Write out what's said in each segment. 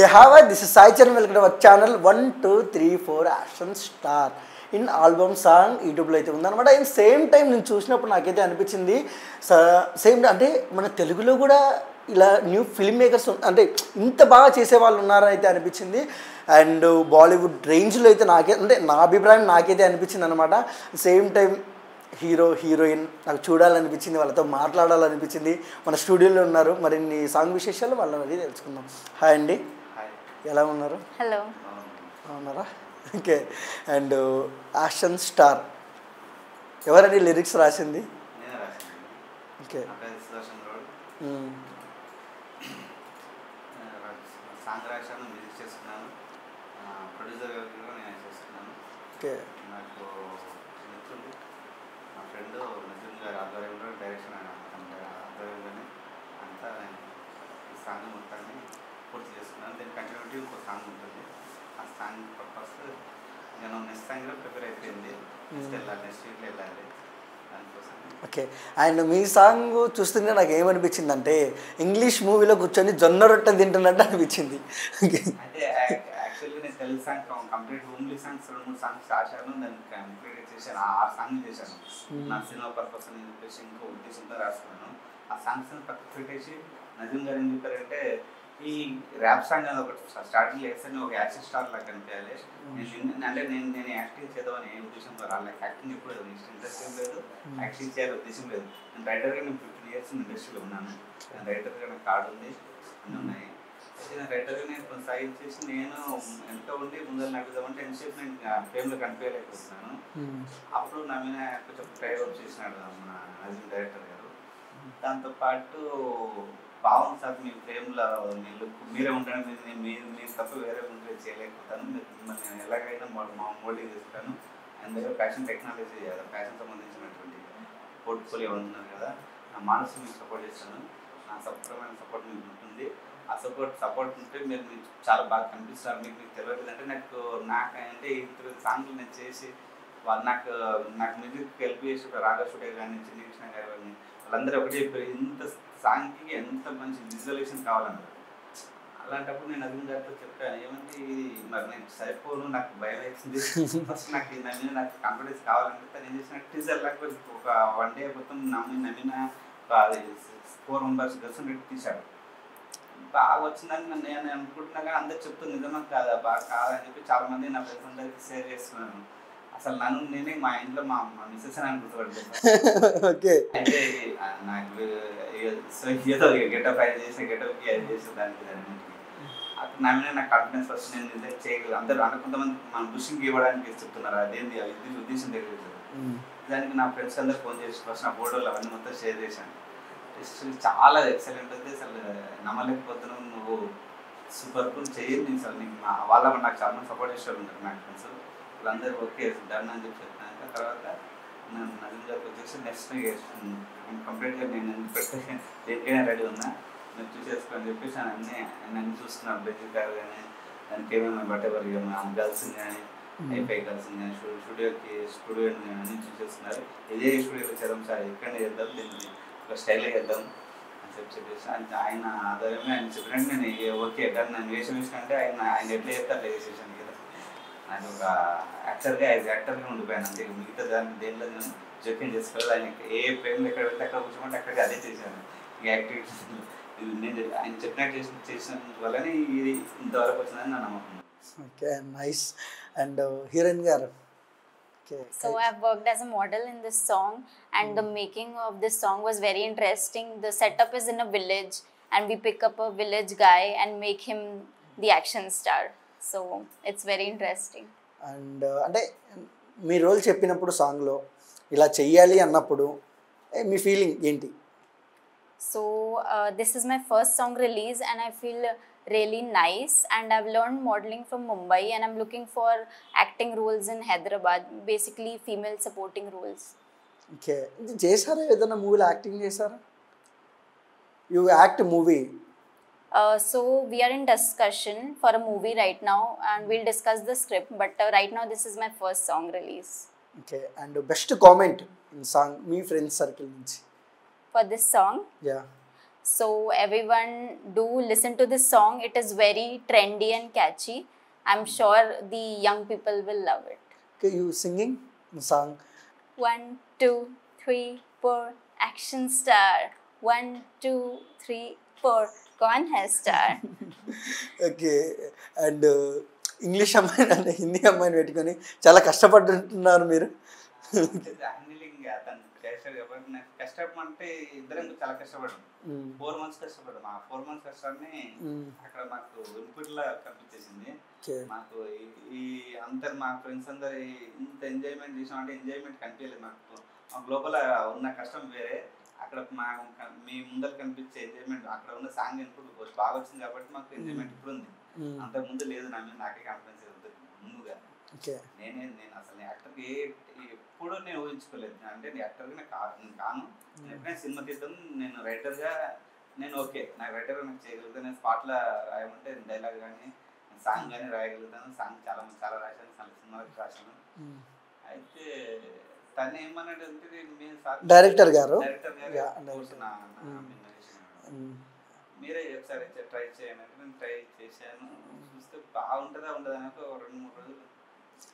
Hi, this is Sai Chan. Welcome to our channel 1, 2, 3, 4 Action Star. In album song యూట్యూబ్లో అయితే ఉందన్నమాట. And same time నేను చూసినప్పుడు నాకైతే అనిపించింది సేమ్ అంటే మన తెలుగులో కూడా ఇలా న్యూ ఫిల్మ్ మేకర్స్ అంటే ఇంత బాగా చేసే వాళ్ళు ఉన్నారని అయితే అనిపించింది. అండ్ బాలీవుడ్ రేంజ్లో అయితే అంటే నా అభిప్రాయం నాకైతే అనిపించింది అనమాట. సేమ్ టైం హీరో హీరోయిన్ నాకు చూడాలనిపించింది, వాళ్ళతో మాట్లాడాలనిపించింది. మన స్టూడియోలో ఉన్నారు, మరిన్ని సాంగ్ విశేషాలు వాళ్ళని అది తెలుసుకుందాం. హాయ్ అండి, ఎలా ఉన్నారు? హలో, అవునారా? ఓకే. అండ్ యాక్షన్ స్టార్ ఎవరండి లిరిక్స్ రాసింది? ఓకే. సాంగ్ రాశాను, మ్యూజిక్ చేసుకున్నాను, ప్రొడ్యూసర్ గారు నేను చేస్తున్నాను. ఓకే. నాకు మిత్రుడు మా ఫ్రెండ్ నజీం గారి ఆధ్వర్యంలో డైరెక్షన్ ఆధ్వర్యంలోనే అంతా నేను ఈ సాంగ్ మొత్తాన్ని పూర్తి చేసుకున్నాను. దీని కంటిన్యూటీ ఇంకో సాంగ్ ఉంటుంది. ఆ సాంగ్ పర్పస్ నేను నెక్స్ట్ సాంగ్లో ప్రిపేర్ అయిపోయింది. నెక్స్ట్ వెళ్ళాలి, నెక్స్ట్ వీక్లో వెళ్ళాలి దానికోసం. ఓకే. అండ్ మీ సాంగ్ చూస్తుంటే నాకు ఏమనిపించింది అంటే ఇంగ్లీష్ మూవీలో కూర్చొని జొన్న రొట్టె తింటున్నట్టు అనిపించింది. అంటే యాక్చువల్లీ నేను Telugu song complete only songs 2-3 songs రాశాను, దాన్ని కంప్లీట్ చేశాను. 6 సాంగ్లు చేశాను నా సినిమా పర్పస్ అని చెప్పేసి ఇంకో ఉద్దేశంతో రాసుకున్నాను. ఆ సాంగ్స్ పక్కకు పెట్టేసి నజీం గారు ఏం చెప్పారంటే ఈ ర్యాప్ సాంగ్ అనేది ఒకటి స్టార్టింగ్ వేస్తే ఒక యాక్షన్ స్టార్ లాగా కనిపించాలి. అంటే నేను యాక్టింగ్ చేద్దామని ఏ ఉద్దేశంతో రాలేదు. యాక్టింగ్ ఎప్పుడు ఇంట్రెస్ట్ ఏం లేదు, యాక్టింగ్ చేయాలి ఉద్దేశం లేదు. నేను రైటర్గా నేను 15 years ఇండస్ట్రీలో ఉన్నాను. నేను రైటర్గా నాకు కార్డు ఉంది, అన్నీ ఉన్నాయి. నేను రైటర్గా నేను కొంచెం సాయం చేసి నేను ఎంత ఉండి ముందర నడుపుదామంటే ఎంతసేపు నేను ఫేమ్లో కనిపించలేకపోతున్నాను. అప్పుడు నా మీద కొంచెం ప్రయోగం చేసినాడు మన నజీం డైరెక్టర్ గారు. దాంతోపాటు బాగుంది సార్ మీ ఫ్రేమ్లో మీరే ఉంటాను, మీరు తప్ప వేరే ఉంటే చేయలేకపోతాను, మిమ్మల్ని నేను ఎలాగైనా మోల్డింగ్ చేస్తాను. ఆయన దగ్గర ఫ్యాషన్ టెక్నాలజీ ఫ్యాషన్ సంబంధించినటువంటి పోర్ట్ఫోలియో ఉంటున్నారు కదా, నా మనసు మీకు సపోర్ట్ చేస్తాను. నా సపూర్ణమైన సపోర్ట్ మీకు ఉంటుంది. ఆ సపోర్ట్ ఉంటే మీరు చాలా బాగా కనిపిస్తారు. మీకు తెలియదు అంటే నాకంటే ఇంత సాంగ్లు నేను చేసి వాళ్ళు నాకు మ్యూజిక్ హెల్ప్ చేసి రాగా స్టూడియో కానీ చిన్న కృష్ణ గారు కానీ వాళ్ళందరూ ఒకటి చెప్పారు, ఇంత సాంగ్కి ఎంత మంచి విజువలైజేషన్ కావాలన్నారు. అలాంటప్పుడు నేను నజీం గారితో చెప్పాను, ఏమంటే మరి నేను సరిపోను, నాకు భయం అవుతుంది, ఫస్ట్ నాకు నాకు కాన్ఫిడెన్స్ కావాలంటే తను ఏం చేసిన టీజర్ లాగా ఒక 1 day మొత్తం నమ్మిన 4 members కలిసి తీశాడు. బాగా వచ్చిందని నేను అనుకుంటున్నా, కానీ అందరు చెప్తుంది నిజమా కాదా, బాగా కాదని చెప్పి చాలామంది నా ఫ్రెండ్స్ అందరికీ షేర్ చేస్తున్నాను. అసలు నేనే మా ఇంట్లో మా మిస్సెస్ అని అనుకుంటున్నాను. అంటే నాకు ఏదో గెటప్ అది చేసే గెటప్కి అది చేసే దానికి అప్పుడు నా మీద నాకు కాన్ఫిడెన్స్ ఫస్ట్ నేను నిజంగా చేయగలను. అందరూ కొంతమంది మనం బుషింగ్ ఇవ్వడానికి చెప్తున్నారు, అదేంటి ఉద్దేశం తెలియదు. దానికి నా ఫ్రెండ్స్ అందరూ ఫోన్ చేసి ఫస్ట్ నా ఫోటోలు అవన్నీ మొత్తం షేర్ చేశాను. చాలా ఎక్సలెంట్ ఉంది, అసలు నమ్మలేకపోతున్నావు, నువ్వు సూపర్ చేయండి అసలు నీకు వాళ్ళ నాకు చాలా సపోర్ట్ చేసే ఉంటారు నా ఫ్రెండ్స్. వాళ్ళందరూ ఓకే డన్ అని చెప్పి చెప్పినాక తర్వాత నేను నజీం గారికి వచ్చేసి నెక్స్ట్ కంప్లీట్గా నేను దేనికైనా రెడీ ఉన్నా, మీరు చూసేసుకోని చెప్పేసి అన్నీ చూస్తున్నాను. బెంజిల్ గారు కానీ దానికి ఏమేమి బట్టేవారు గర్ల్స్ కానీ ఐపై గర్ల్స్ కానీ స్టూడియో అన్నీ చూసేస్తున్నారు. ఇదే స్టూడియోలో చేద్దాం సార్, ఎక్కడ చేద్దాం, దీన్ని ఒక స్టైల్లో చేద్దాం అని చెప్పేసి ఆయన ఆధారమే ఆయన చెప్పినట్టు నేను ఓకే డన్ నేను వేషం వేసినంటే ఆయన ఎట్లా చేస్తే అట్లా వేసేసాను కదా. నాకు ఒక యాక్టర్గా ఉండిపోయాను అంతే. మిగతా దాన్ని దేనిలో నేను జోక్యం చేసుకోలేదు. ఆయన ఏ ప్రేమలో ఎక్కడ వెళ్తే అక్కడ కూర్చోమంటే అక్కడికి అదే చేశాను. ఈ యాక్టివిటీస్ నేను ఆయన చెప్పినట్టు చేసిన వల్లనే ఇది ఇంతవరకు వచ్చిందని నా నమ్మకం. Okay, nice. అండ్ హీరోయిన్ గారు? So I've worked as a model in this song, and the making of this song was very interesting. The setup is in a village, and we pick up a village guy and make him the action star. So it's very interesting. And అంటే మీ role చెప్పినప్పుడు సాంగ్లో ఇలా చెయ్యాలి అన్నప్పుడు మీ feeling ఏంటి? So this is my first song release, and I feel really nice, and I've learned modeling from Mumbai, and I'm looking for acting roles in Hyderabad, basically female supporting roles. Okay. చేశారా ఏదైనా మూవీలో acting చేశారా? You act movie? So we are in discussion for a movie right now, and we'll discuss the script, but right now this is my first song release. Okay. And best comment in song me friends circle నుంచి For this song? Yeah. So everyone do listen to this song. It is very trendy and catchy. I'm sure the young people will love it. Okay, you singing song. 1, 2, 3, 4, action star. 1, 2, 3, 4, कौन है star? Okay. And English అమ్మాయిని అంటే హిందీ అమ్మాయిని పెట్టుకొని చాలా కష్టపడుతున్నారు మీరు. Handling అతను చేస్తాడు కాబట్టి నాకు కష్టపడమంటే ఇద్దరం చాలా కష్టపడ్డాం. 4 months కష్టపడ్డాం. ఆ 4 months కష్టాన్ని అక్కడ మాకు ఇన్పుట్లా కనిపించేసింది. మాకు ఈ అందరు మా ఫ్రెండ్స్ అందరు ఇంత ఎంజాయ్మెంట్ చేసామంటే ఎంజాయ్మెంట్ కనిపించలేదు మాకు లోపల ఉన్న కష్టం వేరే. అక్కడ మీ ముందర కనిపించే ఎంజాయ్మెంట్ అక్కడ ఉన్న సాంగ్ ఇన్పుట్ బాగా వచ్చింది కాబట్టి మాకు ఎంజాయ్మెంట్ ఇప్పుడు ఉంది. అంతకు ముందు లేదు. నా మీద నాకే కాన్ఫిడెన్స్ అవుతుంది ముందుగా. నేను అసలు యాక్టర్కి ఎప్పుడు నేను ఊహించుకోలేదు. అంటే యాక్టర్గా నేను కాను. నేను ఎప్పుడైనా సినిమా తీద్దాం, నేను రైటర్గా నేను ఓకే, నాకు రైటర్గా నాకు చేయగలుగుతాను. నేను స్పాట్లో రాయమంటే డైలాగ్ కానీ సాంగ్ కానీ రాయగలుగుతాను. సాంగ్ చాలా రాశాను, చాలా సినిమాకి రాశాను. అయితే తను ఏమన్నాడు అంటే డైరెక్టర్ గారు మీరే ఒకసారి ట్రై చేయండి అంటే నేను ట్రై చేశాను. చూస్తే బాగుంటుందా ఉండదా అని ఒక 2-3 రోజులు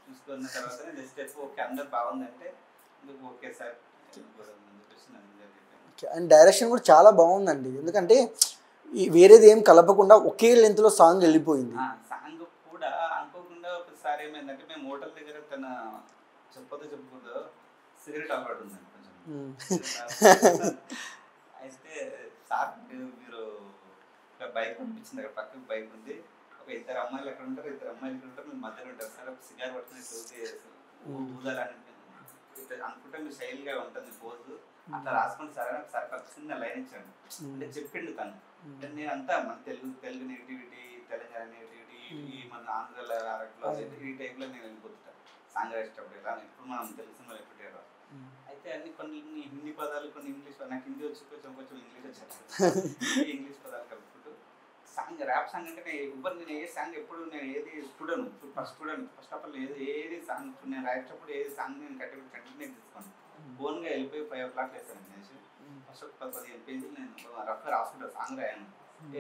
చూసుకున్న తర్వాత నేను జస్ట్ ఓకే అందరు బాగుందంటే ఓకే సార్ చెప్పేసి. అండ్ డైరెక్షన్ కూడా చాలా బాగుందండి. ఎందుకంటే వేరేది ఏం కలపకుండా ఒకే లెంత్లో సాంగ్ వెళ్ళిపోయింది. సాంగ్ కూడా అనుకోకుండా ఒకసారి ఏమైందంటే మేము హోటల్ దగ్గర తన చెప్పుకోదో సిగరెట్ అలవాటు ఉందండి కొంచెం. అయితే సార్ మీరు ఒక బైక్ పంపించింది, అక్కడ పక్కకు బైక్ ఉంది, ఒక 2 అమ్మాయిలు అక్కడ ఉంటారు, 2 అమ్మాయిలు ఇక్కడ ఉంటారు, మీరు మధ్యలో ఉంటారు సార్, ఒక సిగార్ పట్టుకుని ఊదాలని అనుకుంటే మీరు స్టైల్గా ఉంటుంది పోజు అట్లా రాసుకోండి సార్ అని సార్ ఖచ్చితంగా లైన్ ఇచ్చాడు. అంటే చెప్పిండు తను. అంటే నేను అంతా మన తెలుగు నెగిటివిటీ, తెలంగాణ నెగిటివిటీ, ఈ మన ఆంధ్రాల ఈ టైప్లో నేను వెళ్ళిపోతుంటాను సాంగ్ రాసేటప్పుడు. ఇలా ఇప్పుడు మనం తెలుగు సినిమాలు ఎప్పుడేరా అయితే అన్ని కొన్ని హిందీ పదాలు, కొన్ని ఇంగ్లీష్, నాకు హిందీ వచ్చి కొంచెం ఇంగ్లీష్ వచ్చాను. ఇంగ్లీష్ పదాలు కలుపుకుంటూ సాంగ్ ర్యాప్ సాంగ్ అంటే నేను ఏ సాంగ్ ఎప్పుడు నేను ఏది ఫస్ట్ ఆఫ్ ఆల్ ఏది సాంగ్ నేను రాసేటప్పుడు ఏది సాంగ్ నేను కంటిన్యూ తీసుకోను. ఓన్గా వెళ్ళిపోయి 5 o'clock వేస్తాను అనేసి ఫస్ట్ ఒక 15 పేజీలు నేను రఫ్గా రాసుకుంటా సాంగ్ రాయాను.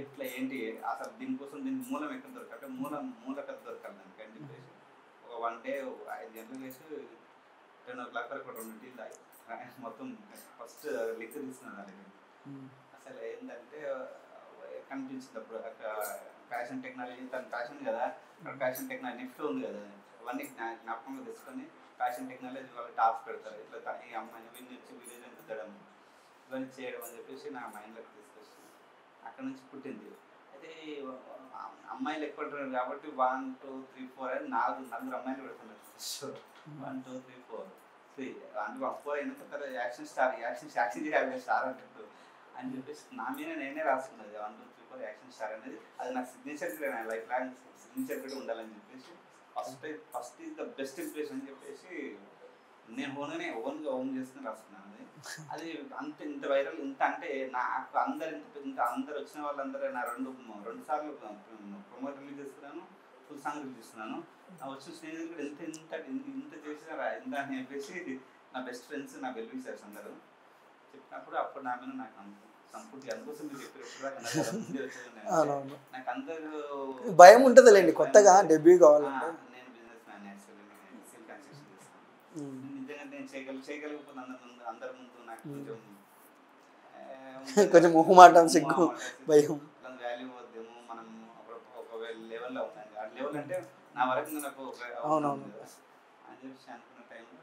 ఎట్లా ఏంటి అసలు దీనికోసం దీనికి మూలం ఎక్కడ దొరకాలంటే మూలకథ దొరకాలి దానికి అని చెప్పేసి ఒక 1 day 5 గంటలు వేసి 10 o'clock వరకు 2 టీలు తాగి మొత్తం ఫస్ట్ లిక్ తీసుకున్నాను దానికి. అసలు ఏంటంటే కనిపించింది అప్పుడు ఫ్యాషన్ టెక్నాలజీ, తన ఫ్యాషన్ కదా, ఫ్యాషన్ టెక్నాలజీ నెక్స్ట్ ఉంది కదా, అవన్నీ జ్ఞాపకంలో తెచ్చుకొని ఫ్యాషన్ టెక్నాలజీ వాళ్ళు టాప్స్ పెడతారు, ఇట్లా ఈ అమ్మాయిని విలేజ్ అని పెద్దడం ఇవన్నీ చేయడం అని చెప్పేసి నా మైండ్లోకి తీసుకొచ్చి అక్కడ నుంచి పుట్టింది. అయితే అమ్మాయిలు ఎక్కువ ఉంటారు కాబట్టి 1, 2, 3, 4 అని 4 అమ్మాయిలు పెడుతున్నారు. 1, 2, 3, 4 అంటే 4 అయిన తర్వాత యాక్షన్ చేయాలి స్టార్ అంటూ అని చెప్పేసి నా మీద నేనే రాసుకున్నది 1, 2, 3, 4 యాక్షన్ స్టార్ అనేది. అది నాకు సిగ్నేచర్ లైఫ్ లాంగ్ సిగ్నేచర్ కూడా ఉండాలని చెప్పేసి first is the best impression అని చెప్పేసి నేను ఓన్ చేసుకుని రాసుకున్నాను. అది అంత ఇంత వైరల్ ఇంత అంటే నాకు అందరు వచ్చిన వాళ్ళందరూ నా 2 సార్లు ప్రమోట్ రిలీజ్ చేస్తున్నాను, ఫుల్ సాంగ్ రిలీజ్ చేస్తున్నాను. వచ్చిన స్నేహితులు కూడా ఇంత చేసినారా ఇంత అని చెప్పేసి నా బెస్ట్ ఫ్రెండ్స్, నా వెల్ విషర్స్ అందరూ చెప్పినప్పుడు అప్పుడు నా మీద నాకు సంపూర్తి అందుకోసం మీరు చెప్పారు నాకు అందరూ భయం ఉంటుందిలేండి కొత్తగా డెబ్యూ కావాలంటే. నేను బిజినెస్ మ్యాన్ యాక్చువల్లీ నేను సిల్ కన్స్ట్రక్షన్ చేస్తాను. నిజంగా నేను చేయగలిగిపోతే అందరి ముందు నాకు కొంచెం మొహమాటం, సిగ్గు, భయం, వాల్యూ వద్దేమో, మనం ఒక లెవెల్లో ఉన్నాం. ఆ లెవెల్ అంటే నా వరకు నాకు అవునవును అని చెప్పి అనుకున్న టైంలో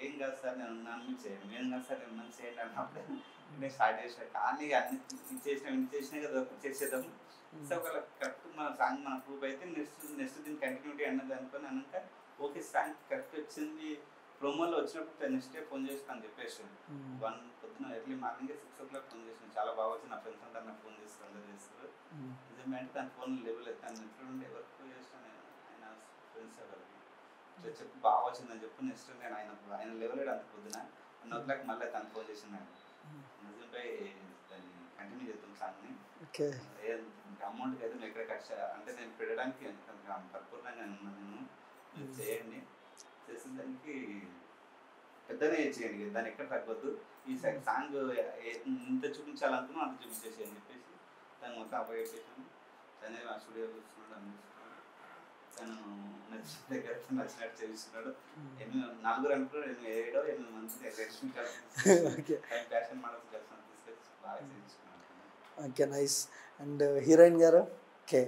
ఏం కాదు సార్ నేను నన్ను చేయండి, ఏం కాదు సార్ నేను నన్ను చేయండి అన్నప్పుడు నేను స్టార్ట్ చేసాను. కానీ అన్ని చేసినా కదా చేసేద్దాము. సో ఒకవేళ కరెక్ట్ మన సాంగ్ మన ప్రూఫ్ అయితే నెక్స్ట్ దీన్ని కంటిన్యూటీ అన్నది అనుకుని అన్నాక ఓకే సాంగ్ కరెక్ట్ వచ్చింది. ప్రోమోలో వచ్చినప్పుడు నెక్స్ట్ డే ఫోన్ చేసి అని చెప్పేసి 1 పొద్దున ఎర్లీ మార్నింగ్ 6 o'clock ఫోన్ చేసాను. చాలా బాగా వచ్చింది. నా ఫ్రెండ్స్ అందరు నాకు ఫోన్ చేస్తారు, అందరు చేస్తారు. నిజమే అంటే తన ఫోన్ లెవెల్ తను ఎట్లుండే ఎవరికి చేస్తాను నేను ఆయన ఫ్రెండ్స్ ఎవరికి చెప్పి బాగా వచ్చిందని చెప్పి నెక్స్ట్ నేను ఆయన లెవెల్ అంత పొద్దున 1 o'clock మళ్ళీ తను ఫోన్ చేసినాను. నిజంపై దాన్ని కంటిన్యూ చేస్తాం సాంగ్ని. అమౌంట్కి అయితే ఎక్కడ ఖర్చు అంటే నేను పెట్టడానికి పరిపూర్ణంగా ఉన్నాను. నేను చేయండి, చేసిన దానికి పెద్దనే చేయండి, దాన్ని ఎక్కడ తగ్గొద్దు. ఈ సాంగ్ ఇంత చూపించాలనుకున్నాం అంత చూపించేసి అని చెప్పేసి దాన్ని మొత్తం అప్లై చేసాను. తనే ఆ స్టూడియో కూర్చున్నాడు, అందిస్తున్నాడు. తను నచ్చిన దగ్గర నచ్చినట్టు చేస్తున్నాడు. 4 అనుకున్నాడు, 7 మంది ఫ్యాషన్ మోడల్స్ కలిసి తీసుకొచ్చి బాగా చేయించుకున్నాడు. Okay, nice. అండ్ హీరోయిన్ గారు ఓకే,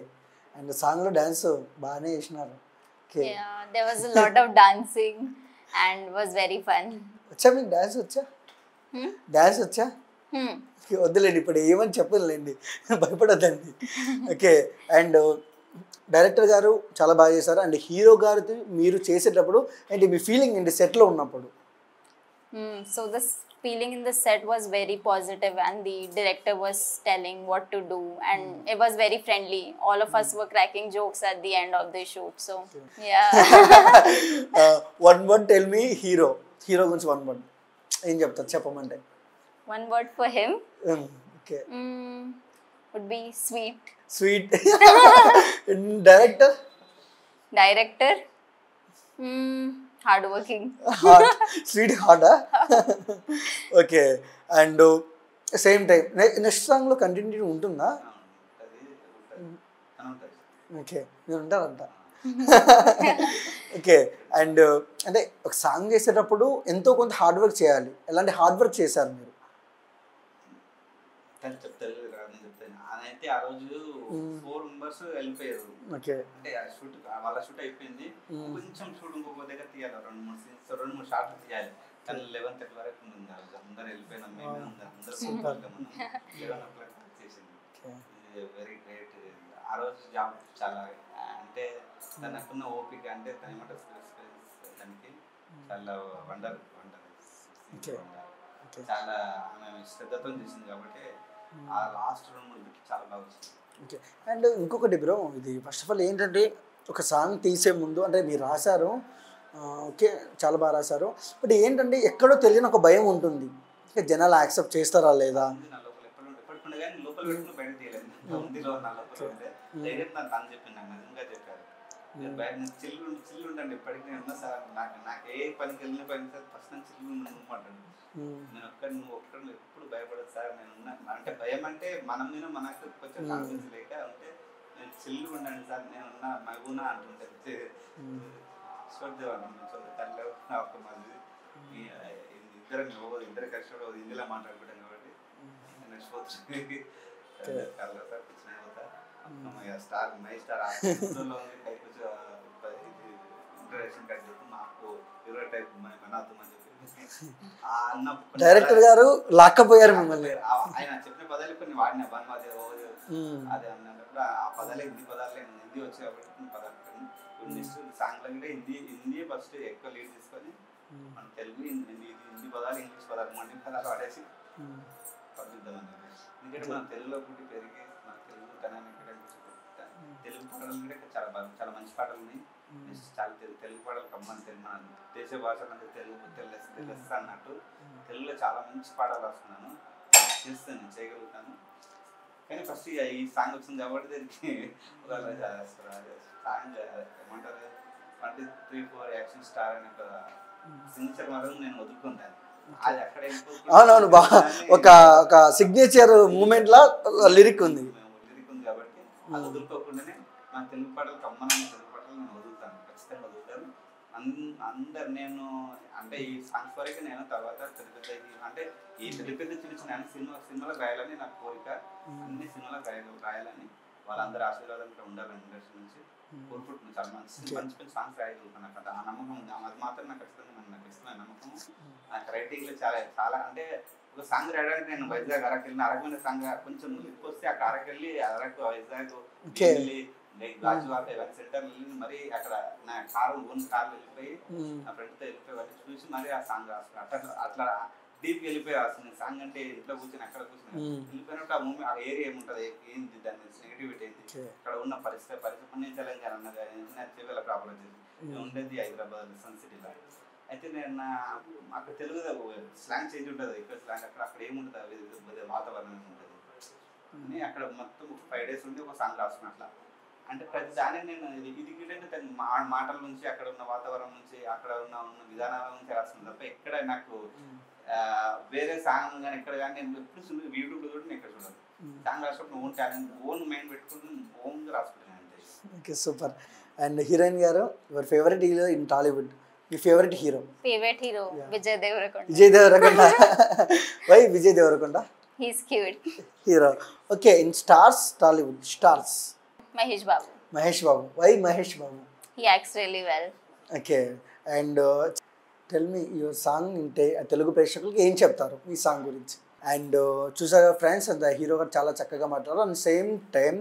అండ్ సాంగ్లో డ్యాన్స్ బాగానే చేసినారు. Okay, there was a lot of dancing and was very fun. వచ్చా మీకు డ్యాన్స్ వచ్చా? డ్యాన్స్ వచ్చా? వద్దులేండి, ఇప్పుడు ఏమని చెప్పదులేండి, భయపడద్దండి. ఓకే, అండ్ డైరెక్టర్ గారు చాలా బాగా చేశారు. అండ్ హీరో గారితో మీరు చేసేటప్పుడు ఏంటి మీ ఫీలింగ్ ఏంటి సెట్లో ఉన్నప్పుడు? So the feeling in the set was very positive and the director was telling what to do and it was very friendly. All of us were cracking jokes at the end of the shoot. So yeah. One word tell me hero గురించి one word ఏం చెప్తారు చెప్పమంటే? One word for him okay would be sweet. Director hardworking. Sweet hard. Okay, and same time next song లో continue ఉంటుందా? Okay, మీరు ఉంటారంట. Okay, and అంటే ఒక సాంగ్ చేసేటప్పుడు ఎంతో కొంత హార్డ్ వర్క్ చేయాలి. ఎలాంటి హార్డ్ వర్క్ చేశారు మీరు? చెప్తాను. అదైతే ఆ రోజు 4 మెంబర్స్ వెళ్ళిపోయారు. ఓకే, అంటే ఆ షూట్ వాళ్ళ షూట్ అయిపోయింది, కొంచెం షూట్ ఇంకొక దగ్గర తీయాలి, 2-3 షాట్లు తీయాలి. కానీ 11:30 వరకు ఉంది. అందరూ వెళ్ళిపోయినాం, మేమే అందరూ 11 o'clock చేసింది. Very great. ఆ రోజు జాబ్ చాలా అంటే తనకున్న ఓపిక అంటే తన ఏమంటారు దానికి చాలా వండర్ చాలా ఆమె శ్రద్ధతో చేసింది కాబట్టి ఆ లాస్ట్ 2-3 చాలా బాగా వచ్చింది. ఓకే, అండ్ ఇంకొకటి బ్రో, ఇది ఫస్ట్ ఆఫ్ ఆల్ ఏంటంటే ఒక సాంగ్ తీసే ముందు అంటే మీరు రాశారు, ఓకే చాలా బాగా రాశారు, బట్ ఏంటంటే ఎక్కడో తెలియని ఒక భయం ఉంటుంది, జనాలు యాక్సెప్ట్ చేస్తారా లేదా? లోపల పెట్టుకుని బయట తీయలేదు. లోపల ఉంటే ధైర్యం తను చెప్పింది, నాకు నిజంగా చెప్పారు. చిల్లు ఉండండి ఇప్పటికీ నేను ఉన్నా సార్, నాకు ఏ పనికి వెళ్ళిన పని సార్ ఫస్ట్ నుంచి చిల్లు ఉండమంటాడు. నువ్వు ఒక్కడు ఎప్పుడు భయపడదు సార్, నేను ఉన్నా. అంటే భయం అంటే మన మీద మనకు కొంచెం కాన్ఫిడెన్స్ లేక ఉంటే నేను చిల్లు ఉండండి సార్, నేను ఉన్నా మగునా అంటుంటే తల్లి ఒక మంది ఇద్దరు కలిసి హిందీలో మాట్లాడుకుంటాం కాబట్టి स्टार मई स्टार इंट्रोडक्शन कर देते మాకు యూరో టైప్ బనా తుమని చెప్పి అన్న డైరెక్టర్ గారు లాక్కపోయారు మిమ్మల్ని. ఆయన చెప్పిన పదాలు కొన్ని వాడిన బన్వాదే అదే అన్నప్పుడు ఆ పదాలే హిందీ పదాలే హిందీ వచ్చే కాబట్టి పదాలు కొన్ని సాంగ్లో కూడా హిందీ ఫస్ట్ ఎక్కువ లీడ్ తీసుకొని మన తెలుగు హిందీ పదాలు ఇంగ్లీష్ పదాలు మండి పదాలు వాడేసి పంపిద్దామని. ఎందుకంటే మనం తెలుగులో పుట్టి పెరిగి మన తెలుగు తనాన్ని తెలుగు పాటలు కూడా చాలా మంచి పాటలు ఉన్నాయి. చాలా తెలుగు పాటలు కమ్మని తెలుగు మన దేశ భాషలంటే తెలుగు తెలుస్తా అన్నట్టు తెలుగులో చాలా మంచి పాటలు రాస్తున్నాను, చేస్తాను, చేయగలుగుతాను. కానీ ఫస్ట్ ఈ సాంగ్ వచ్చింది కాబట్టి దీనికి సాంగ్ ఏమంటారు 23-4 యాక్షన్ స్టార్ అనే ఒక సిగ్నేచర్ మాత్రం నేను వదులుకుంటాను. అది అక్కడ అవునవును ఒక సిగ్నేచర్ మూమెంట్ లా లిరిక్ ఉంది కాబట్టి అది వదులుకోకుండానే నా తెలుగు పాటలు కమ్మనైన తెలుగు పాటలు నేను వదులుతాను, ఖచ్చితంగా వదులుతాను. అందరు నేను అంటే ఈ సాంగ్స్ వరకు నేను తర్వాత పెద్ద అంటే ఈ పెద్ద చూపించిన సినిమాలకు రాయాలని నాకు కోరిక. అన్ని సినిమాలకు రాయాలని వాళ్ళందరూ ఆశీర్వాదంగా ఉండాలని ఇండస్ట్రీ నుంచి కోరుకుంటున్నాను. చాలా మంచి సాంగ్స్ రాయగలుగుతాను. నాకు ఆ నమ్మకం ఉంది, అది మాత్రం నాకు ఖచ్చితంగా నాకు ఇస్తున్న నమ్మకం. నాకు రైటింగ్లో చాలా అంటే ఒక సాంగ్ రాయడానికి నేను వైజాగ్ అరకు వెళ్ళిన అరకమైన సాంగ్ కొంచెం లిప్ వస్తే ఆ అరకు వెళ్ళి అరకు వైజాగ్ వెళ్ళి గాజువాక ఇవన్నీ సెంటర్ వెళ్ళి మరి అక్కడ నా ఓన్ కార్లు వెళ్ళిపోయి నా ఫ్రెండ్తో వెళ్ళిపోయి వాళ్ళు చూసి మరి ఆ సాంగ్ రాసుకున్నాను. అట్లా డీప్ వెళ్ళిపోయి రాస్తుంది సాంగ్. అంటే ఇంట్లో కూర్చొని అక్కడ కూర్చొని వెళ్ళిపోయినట్టు ఆ మూమెంట్ ఆ ఏరియా ఏముంటుంది, ఏంటి దాని నెగిటివిటీ ఏంటి, అక్కడ ఉన్న పరిస్థితి నేను తెలంగాణ అన్నది చెవేల ప్రాబ్లం చేసి ఉండేది హైదరాబాద్ సన్ సిటీలో. అయితే నేను అక్కడ తెలుగు స్లాంగ్ చేంజ్ ఉంటుంది, ఇక్కడ స్లాంగ్ అక్కడ ఏముంటుంది వాతావరణం ఉంటుంది అని అక్కడ మొత్తం 5 days ఉండి ఒక సాంగ్ రాసుకున్నా. అట్లా అంటే ప్రతి దాన్ని నేను ఇది గిటంటే మాటల నుంచి, అక్కడ ఉన్న వాతావరణం నుంచి, అక్కడ ఉన్న విధానాల నుంచి రాస్తుంది తప్ప ఎక్కడ నాకు వేరే సాంగ్ కానీ ఎక్కడ కానీ నేను ఎప్పుడు యూట్యూబ్లో కూడా నేను ఎక్కడ చూడను. సాంగ్ రాసినప్పుడు ఓన్ టాలెంట్, ఓన్ మైండ్ పెట్టుకుని ఓన్గా రాసుకుంటాను అంతే. Okay, super. అండ్ హీరోయిన్ గారు, your favourite hero in Tollywood, మీ favourite hero? Favorite hero, Vijay Deverakonda. Vijay Deverakonda. Why Vijay Deverakonda? He's cute. Hero. Okay, in stars, Tollywood stars? Mahesh Babu. Mahesh Babu. Why Mahesh Babu? He acts really well. Okay, and tell me your song వింటే తెలుగు ప్రేక్షకులకి ఏం చెప్తారు ఈ song గురించి? And చూసాగా friends, and hero గారు చాలా చక్కగా మాట్లాడారు. And same time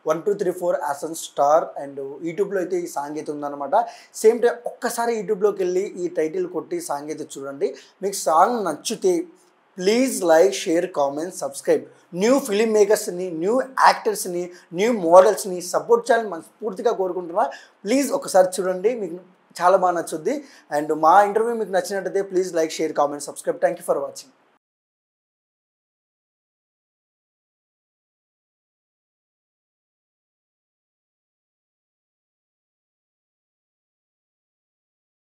1 2 3 4 యాసన్ star and యూట్యూబ్లో అయితే ఈ సాంగ్ అయితే ఉందన్నమాట. సేమ్ టైం ఒక్కసారి యూట్యూబ్లోకి వెళ్ళి ఈ టైటిల్ కొట్టి సాంగ్ అయితే చూడండి. మీకు సాంగ్ నచ్చితే please like, share, comment, subscribe. New film మేకర్స్ని, న్యూ యాక్టర్స్ని, న్యూ మోడల్స్ని సపోర్ట్ చేయాలని మనస్ఫూర్తిగా కోరుకుంటున్నా. ప్లీజ్ ఒకసారి చూడండి, మీకు చాలా బాగా నచ్చుద్ది. అండ్ మా ఇంటర్వ్యూ మీకు నచ్చినట్టయితే please like, share, comment, subscribe. Thank you for watching.